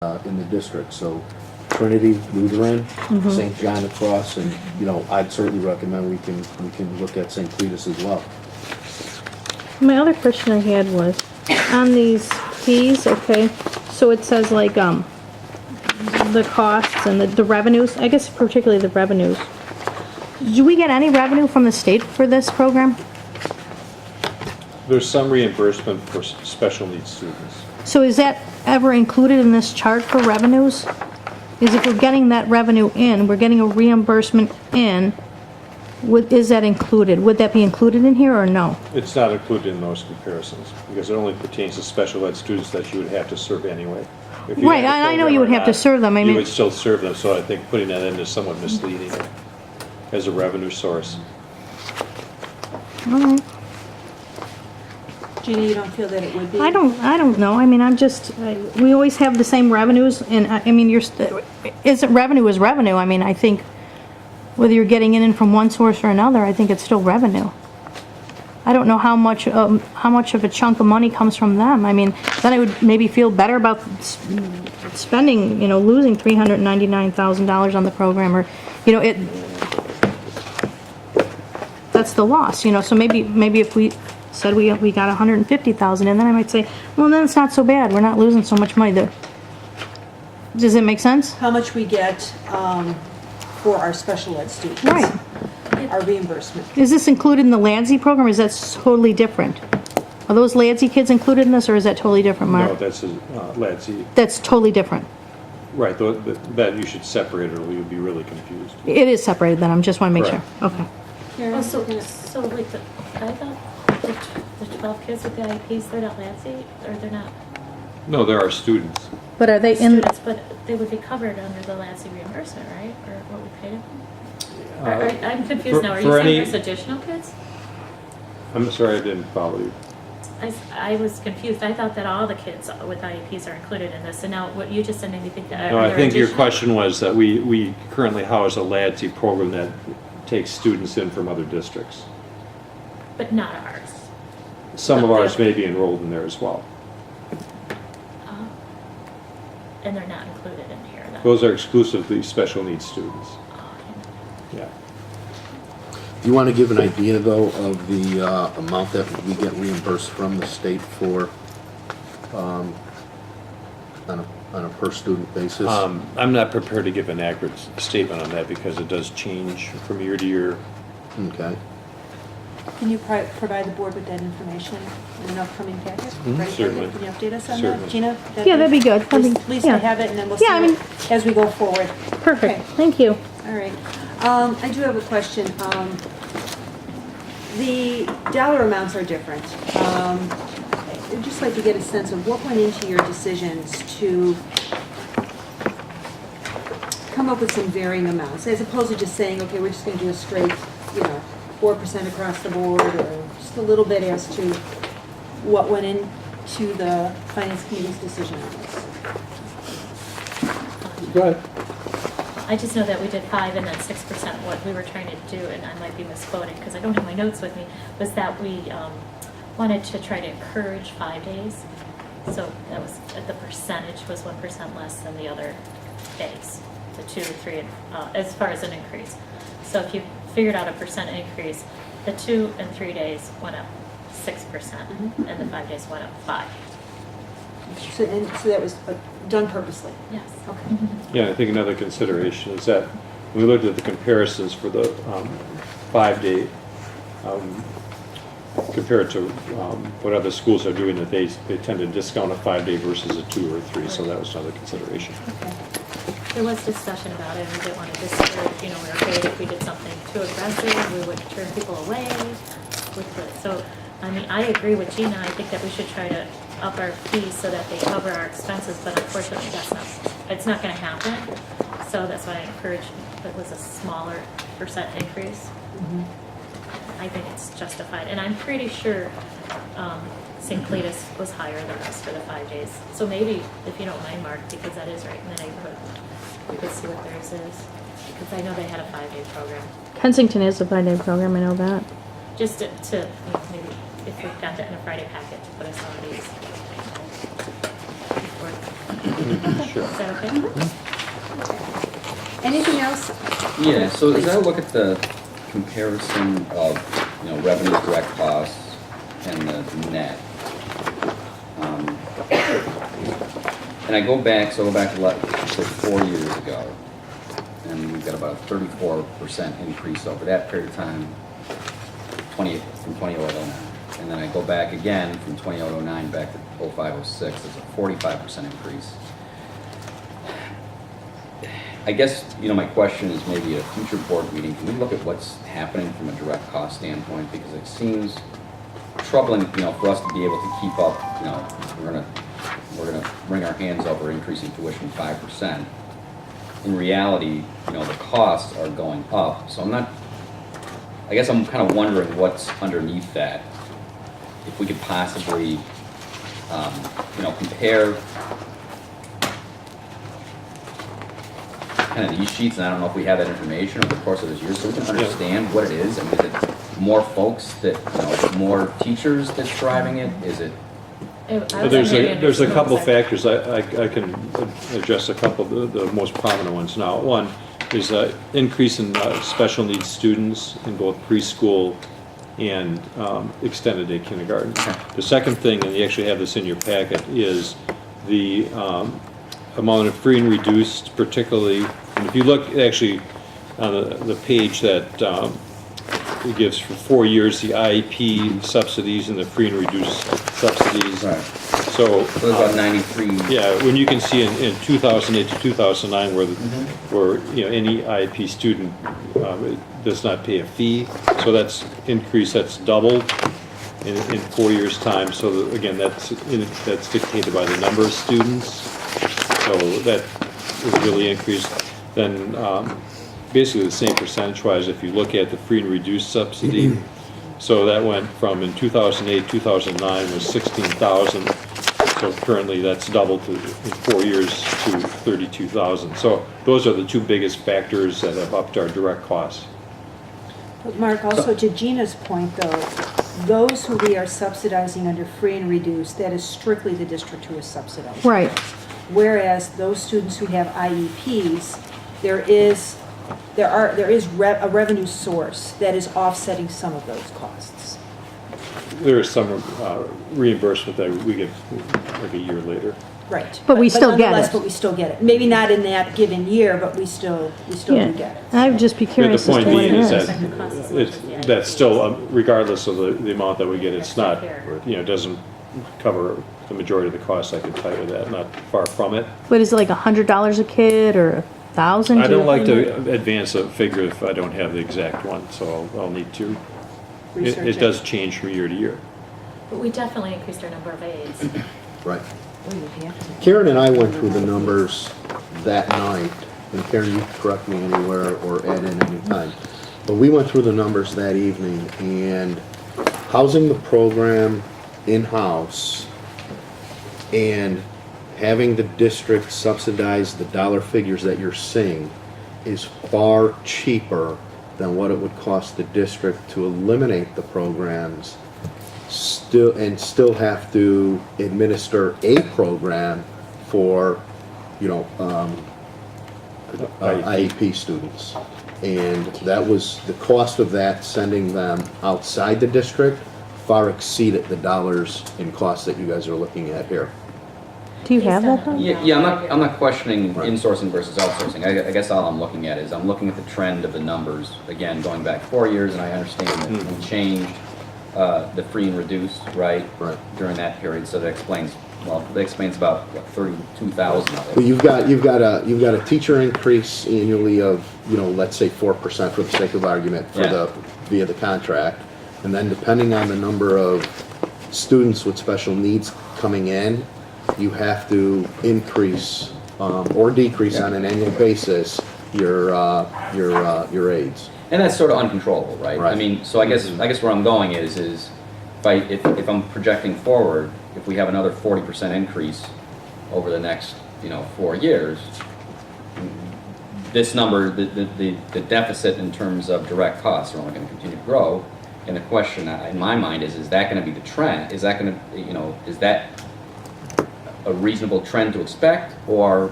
in the district. So Trinity, Lutheran, St. John across, and I'd certainly recommend we can look at St. Cletus as well. My other question I had was, on these fees, okay, so it says like, the costs and the revenues, I guess particularly the revenues. Do we get any revenue from the state for this program? There's some reimbursement for special needs students. So is that ever included in this chart for revenues? Is if we're getting that revenue in, we're getting a reimbursement in, is that included? Would that be included in here or no? It's not included in those comparisons because it only pertains to special ed students that you would have to serve anyway. If you Right, had the I know program you would or have to not, serve them, I You mean- would still serve them, so I think putting that in is somewhat misleading as a revenue source. All right. Gina, you don't feel that it would be? I don't know. I mean, we always have the same revenues, and I mean, revenue is revenue. I mean, I think whether you're getting it in from one source or another, I think it's still revenue. I don't know how much of a chunk of money comes from them. I mean, then I would maybe feel better about spending, losing $399,000 on the program, or, that's the loss, so maybe if we said we got 150,000, and then I might say, well, then it's not so bad. We're not losing so much money there. Does it make sense? How much we get for our special ed students? Right. Our reimbursement. Is this included in the LADSI program, or is that totally different? Are those LADSI kids included in this, or is that totally different, Mark? No, that's LADSI. That's totally different. Right, that you should separate or you'll be really confused. It is separated then, I just want to make sure. Correct. Okay. Karen? So like I thought the 12 kids with the IEPs, they're not LADSI, or they're not No, there are students. But are they in, students, but they would be covered under the LADSI reimbursement, right? Or what we paid them? I'm confused now. Are you saying there's additional kids? I'm sorry, I didn't follow you. I was confused. I thought that all the kids with IEPs are included in this, and now what you just said made me think that. No, are I there think your additional? question was that we currently house a LADSI program that takes students in from other districts. But not ours. Some of Okay. ours may be enrolled in there as well. And they're not included in here then. Those are exclusively special needs students. Yeah. Do you want to give an idea, though, of the amount that we get reimbursed from the state for on a per student basis? I'm not prepared to give an accurate statement on that because it does change from year to year. Okay. Can you provide the board with that information in an upcoming packet? Right? Certainly. Can you update us on Certainly. that? Gina? Yeah, that'd be good. At least I have it, and then we'll see Yeah, I mean- it as we go forward. perfect, Okay. thank you. All right. I do have a question. The dollar amounts are different. I'd just like to get a sense of what went into your decisions to come up with some varying amounts, as opposed to just saying, okay, we're just going to do a straight, 4% across the board, or just a little bit as to what went into the Finance Committee's decision on this. Go ahead. I just know that we did 5 and then 6%. What we were trying to do, and I might be misquoting because I don't have my notes with me, was that we wanted to try to encourage 5 days. So that was, the percentage was 1% less than the other days, the 2, 3, and as far as an increase. So if you figured out a percent increase, the 2 and 3 days went up 6%, and the 5 days went up 5. So that was done purposely? Yes. Okay. Yeah, I think another consideration is that we looked at the comparisons for the 5-day compared to what other schools are doing, that they tend to discount a 5-day versus a 2 or 3, so that was another consideration. Okay. There was discussion about it, and we didn't want to discourage, we were afraid if we did something too aggressive, we would turn people away with it. So, I mean, I agree with Gina. I think that we should try to up our fees so that they cover our expenses, but unfortunately, it's not going to happen. So that's why I encouraged, if it was a smaller percent increase. I think it's justified. And I'm pretty sure St. Cletus was higher than us for the 5 days. So maybe, if you don't mind, Mark, because that is right in the neighborhood, we could see what theirs is. Because I know they had a 5-day program. Kensington is a 5-day program, I know that. Just to maybe, if we got that in a Friday packet, to put us on these. Sure. Is that okay? Anything else? Yeah, so as I look at the comparison of, revenue direct costs and the net, and I go back to say 4 years ago, and we've got about a 34% increase over that period of time, from 2009. And then I go back again from 2009 back to 05-06, there's a 45% increase. I guess, my question is maybe at a future board meeting, can we look at what's happening from a direct cost standpoint? Because it seems troubling, for us to be able to keep up, we're gonna wring our hands over increasing tuition 5%. In reality, the costs are going up. So I guess I'm kind of wondering what's underneath that. If we could possibly, compare kind of these sheets, and I don't know if we have that information over the course of this year, so we can understand what it is. I mean, is it more folks that, more teachers that's driving it? Is it? There's a couple factors. I can address a couple of the most prominent ones now. One is an increase in special needs students in both preschool and extended day kindergarten. The second thing, and you actually have this in your packet, is the amount of free and reduced, particularly, and if you look actually on the page that it gives for 4 years the IEP subsidies and the free and reduced subsidies. Right. So It was about 93. yeah, when you can see in 2008 to 2009 where any IEP student does not pay a fee, so that's increased, that's doubled in 4 years' time. So again, that's dictated by the number of students. So that is really increased. Then basically the same percentage-wise if you look at the free and reduced subsidy. So that went from in 2008, 2009 was 16,000. So currently that's doubled in 4 years to 32,000. So those are the two biggest factors that have upped our direct costs. But Mark, also to Gina's point though, those who we are subsidizing under free and reduced, that is strictly the district who is subsidizing. Right. Whereas those students who have IEPs, there is a revenue source that is offsetting some of those costs. There is some reimbursement that we get like a year later. Right. But we still get nonetheless, it. But we still get it. Maybe not in that given year, but we still do Yeah. get it. I would just be But the curious as point to what it being is is. that that's still, regardless of the amount that we get, it's not, doesn't cover the majority of the costs. I can tell you that, not far from it. But is it like $100 a kid or $1,000? I don't like to advance a figure if I don't have the exact one, so I'll need to. Research It does change from year to year. But we definitely increased our number of aides. Right. Oh, you have to. Karen and I went through the numbers that night, and Karen, you correct me anywhere or add in any time. But we went through the numbers that evening, and housing the program in-house and having the district subsidize the dollar figures that you're seeing is far cheaper than what it would cost the district to eliminate the programs still have to administer a program for, IEP students. And that was, the cost of that, sending them outside the district, far exceeded the dollars in costs that you guys are looking at here. Do you have that? though? Yeah, I'm not questioning Right. insourcing versus outsourcing. I guess all I'm looking at is I'm looking at the trend of the numbers, again, going back 4 years, and I understand that we changed the free and reduced, right? Right. During that period, so that explains about, what, 32,000 of But it. you've got a teacher increase annually of, let's say 4% for the sake of argument via the contract. And then depending on the number of students with special needs coming in, you have to increase or decrease on an annual basis your aides. And that's sort of uncontrollable, right? Right. I mean, so I guess where I'm going is if I'm projecting forward, if we have another 40% increase over the next, 4 years, this number, the deficit in terms of direct costs are only going to continue to grow. And the question in my mind is that going to be the trend? Is that going to, a reasonable trend to expect, or